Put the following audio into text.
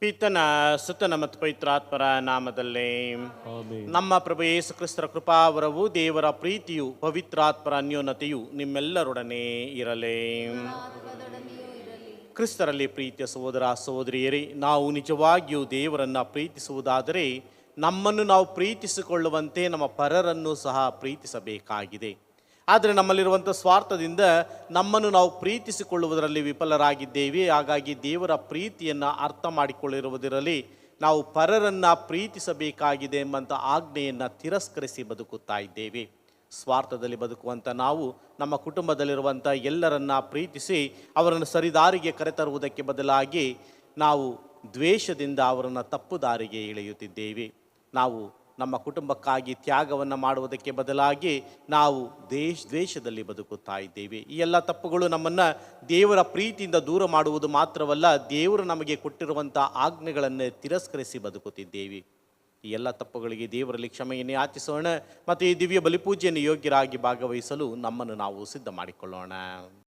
ಪಿತನ ಸುತನ ಮತ್ತು ಪವಿತ್ರಾತ್ಮರ ನಾಮದಲ್ಲಿ ಆಮೆನ್. ನಮ್ಮ ಪ್ರಭು ಯೇಸು ಕ್ರಿಸ್ತರ ಕೃಪಾವರವು ದೇವರ ಪ್ರೀತಿಯು ಪವಿತ್ರಾತ್ಮರ ಅನ್ಯೋನ್ಯತೆಯು ನಿಮ್ಮೆಲ್ಲರೊಡನೆ ಇರಲಿ. ಕ್ರಿಸ್ತರಲ್ಲಿ ಪ್ರೀತಿಯ ಸಹೋದರ ಸಹೋದರಿಯರೇ, ನಾವು ನಿಜವಾಗಿಯೂ ದೇವರನ್ನು ಪ್ರೀತಿಸುವುದಾದರೆ ನಮ್ಮನ್ನು ನಾವು ಪ್ರೀತಿಸಿಕೊಳ್ಳುವಂತೆ ನಮ್ಮ ಪರರನ್ನು ಸಹ ಪ್ರೀತಿಸಬೇಕಾಗಿದೆ. ಆದರೆ ನಮ್ಮಲ್ಲಿರುವಂಥ ಸ್ವಾರ್ಥದಿಂದ ನಮ್ಮನ್ನು ನಾವು ಪ್ರೀತಿಸಿಕೊಳ್ಳುವುದರಲ್ಲಿ ವಿಫಲರಾಗಿದ್ದೇವೆ. ಹಾಗಾಗಿ ದೇವರ ಪ್ರೀತಿಯನ್ನು ಅರ್ಥ ಮಾಡಿಕೊಳ್ಳಿರುವುದರಲ್ಲಿ ನಾವು ಪರರನ್ನು ಪ್ರೀತಿಸಬೇಕಾಗಿದೆ ಎಂಬಂಥ ಆಜ್ಞೆಯನ್ನು ತಿರಸ್ಕರಿಸಿ ಬದುಕುತ್ತಾ ಇದ್ದೇವೆ. ಸ್ವಾರ್ಥದಲ್ಲಿ ಬದುಕುವಂಥ ನಾವು ನಮ್ಮ ಕುಟುಂಬದಲ್ಲಿರುವಂಥ ಎಲ್ಲರನ್ನ ಪ್ರೀತಿಸಿ ಅವರನ್ನು ಸರಿದಾರಿಗೆ ಕರೆತರುವುದಕ್ಕೆ ಬದಲಾಗಿ ನಾವು ದ್ವೇಷದಿಂದ ಅವರನ್ನು ತಪ್ಪು ದಾರಿಗೆ ಎಳೆಯುತ್ತಿದ್ದೇವೆ. ನಾವು ನಮ್ಮ ಕುಟುಂಬಕ್ಕಾಗಿ ತ್ಯಾಗವನ್ನು ಮಾಡುವುದಕ್ಕೆ ಬದಲಾಗಿ ನಾವು ದ್ವೇಷದಲ್ಲಿ ಬದುಕುತ್ತಾ ಇದ್ದೇವೆ. ಈ ಎಲ್ಲ ತಪ್ಪುಗಳು ನಮ್ಮನ್ನು ದೇವರ ಪ್ರೀತಿಯಿಂದ ದೂರ ಮಾಡುವುದು ಮಾತ್ರವಲ್ಲ, ದೇವರು ನಮಗೆ ಕೊಟ್ಟಿರುವಂಥ ಆಜ್ಞೆಗಳನ್ನು ತಿರಸ್ಕರಿಸಿ ಬದುಕುತ್ತಿದ್ದೇವೆ. ಈ ಎಲ್ಲ ತಪ್ಪುಗಳಿಗೆ ದೇವರಲ್ಲಿ ಕ್ಷಮೆಯನ್ನು ಯಾಚಿಸೋಣ ಮತ್ತು ಈ ದಿವ್ಯ ಬಲಿಪೂಜೆಯನ್ನು ಯೋಗ್ಯರಾಗಿ ಭಾಗವಹಿಸಲು ನಮ್ಮನ್ನು ನಾವು ಸಿದ್ಧ ಮಾಡಿಕೊಳ್ಳೋಣ.